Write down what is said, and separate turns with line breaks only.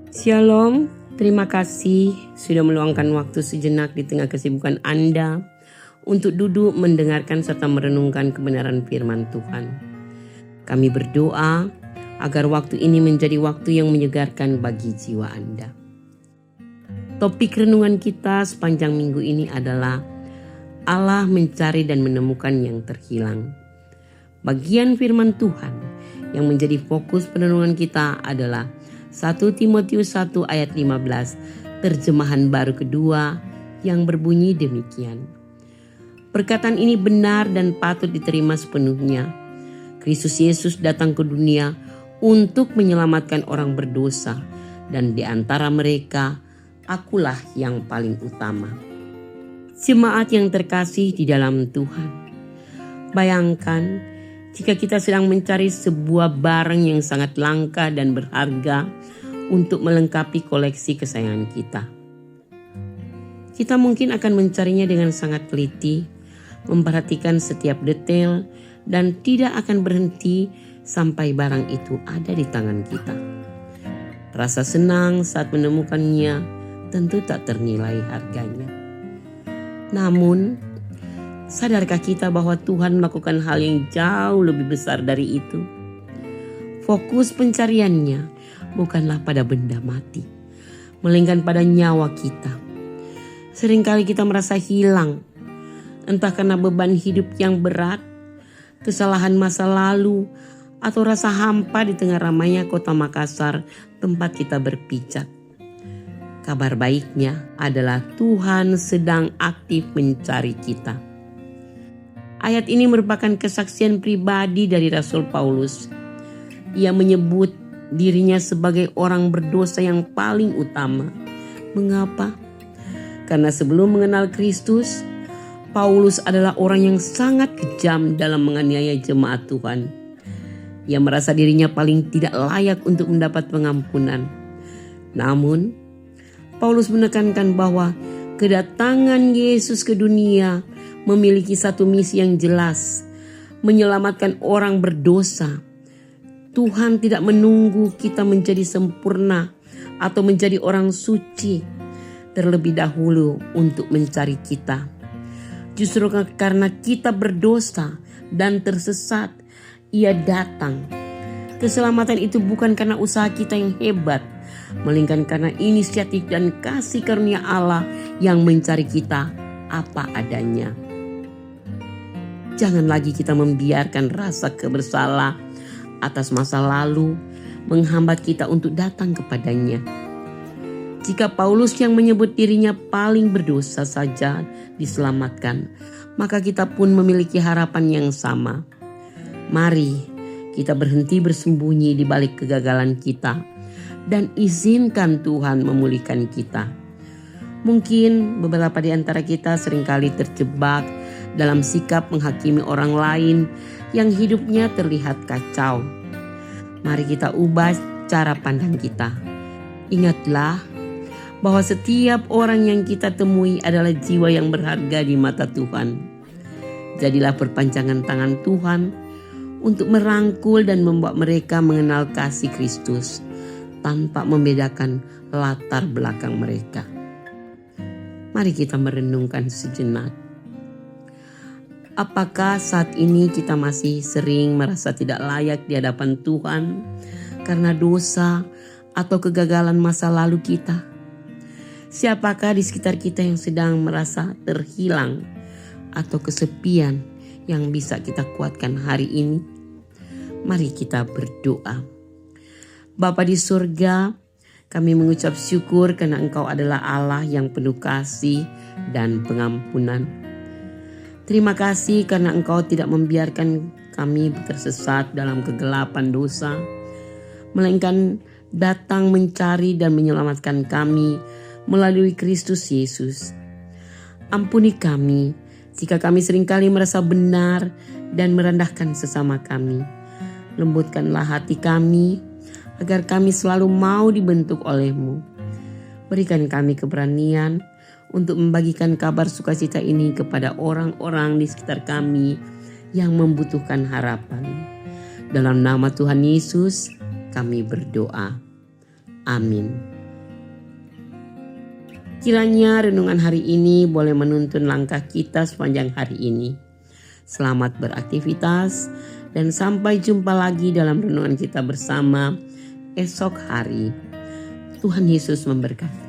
Shalom, terima kasih sudah meluangkan waktu sejenak di tengah kesibukan Anda untuk duduk mendengarkan serta merenungkan kebenaran firman Tuhan. Kami berdoa agar waktu ini menjadi waktu yang menyegarkan bagi jiwa Anda. Topik renungan kita sepanjang minggu ini adalah Allah mencari dan menemukan yang terhilang. Bagian firman Tuhan yang menjadi fokus perenungan kita adalah 1 Timotius 1 ayat 15, terjemahan baru kedua yang berbunyi demikian. Perkataan ini benar dan patut diterima sepenuhnya. Kristus Yesus datang ke dunia untuk menyelamatkan orang berdosa, dan di antara mereka, akulah yang paling utama. Jemaat yang terkasih di dalam Tuhan, bayangkan jika kita sedang mencari sebuah barang yang sangat langka dan berharga untuk melengkapi koleksi kesayangan kita. Kita mungkin akan mencarinya dengan sangat teliti, memperhatikan setiap detail, dan tidak akan berhenti sampai barang itu ada di tangan kita. Rasa senang saat menemukannya tentu tak ternilai harganya. Namun, sadarkah kita bahwa Tuhan melakukan hal yang jauh lebih besar dari itu? Fokus pencariannya bukanlah pada benda mati, melainkan pada nyawa kita. Seringkali kita merasa hilang, entah karena beban hidup yang berat, kesalahan masa lalu, atau rasa hampa di tengah ramainya kota Makassar tempat kita berpijak. Kabar baiknya adalah Tuhan sedang aktif mencari kita. Ayat ini merupakan kesaksian pribadi dari Rasul Paulus. Ia menyebut dirinya sebagai orang berdosa yang paling utama. Mengapa? Karena sebelum mengenal Kristus, Paulus adalah orang yang sangat kejam dalam menganiaya jemaat Tuhan. Ia merasa dirinya paling tidak layak untuk mendapat pengampunan. Namun, Paulus menekankan bahwa kedatangan Yesus ke dunia memiliki satu misi yang jelas, menyelamatkan orang berdosa. Tuhan tidak menunggu kita menjadi sempurna atau menjadi orang suci terlebih dahulu untuk mencari kita. Justru karena kita berdosa dan tersesat, Ia datang. Keselamatan itu bukan karena usaha kita yang hebat, melainkan karena inisiatif dan kasih karunia Allah yang mencari kita apa adanya. Jangan lagi kita membiarkan rasa kebersalah atas masa lalu menghambat kita untuk datang kepadanya. Jika Paulus yang menyebut dirinya paling berdosa saja diselamatkan, maka kita pun memiliki harapan yang sama. Mari kita berhenti bersembunyi di balik kegagalan kita dan izinkan Tuhan memulihkan kita. Mungkin beberapa di antara kita seringkali terjebak dalam sikap menghakimi orang lain yang hidupnya terlihat kacau. Mari kita ubah cara pandang kita. Ingatlah bahwa setiap orang yang kita temui adalah jiwa yang berharga di mata Tuhan. Jadilah perpanjangan tangan Tuhan untuk merangkul dan membuat mereka mengenal kasih Kristus tanpa membedakan latar belakang mereka. Mari kita merenungkan sejenak. Apakah saat ini kita masih sering merasa tidak layak di hadapan Tuhan karena dosa atau kegagalan masa lalu kita? Siapakah di sekitar kita yang sedang merasa terhilang atau kesepian yang bisa kita kuatkan hari ini? Mari kita berdoa. Bapa di surga, kami mengucap syukur karena Engkau adalah Allah yang penuh kasih dan pengampunan. Terima kasih karena Engkau tidak membiarkan kami tersesat dalam kegelapan dosa, melainkan datang mencari dan menyelamatkan kami melalui Kristus Yesus. Ampuni kami jika kami seringkali merasa benar dan merendahkan sesama kami. Lembutkanlah hati kami agar kami selalu mau dibentuk oleh-Mu. Berikan kami keberanian untuk membagikan kabar sukacita ini kepada orang-orang di sekitar kami yang membutuhkan harapan. Dalam nama Tuhan Yesus kami berdoa. Amin. Kiranya renungan hari ini boleh menuntun langkah kita sepanjang hari ini. Selamat beraktivitas dan sampai jumpa lagi dalam renungan kita bersama esok hari. Tuhan Yesus memberkati.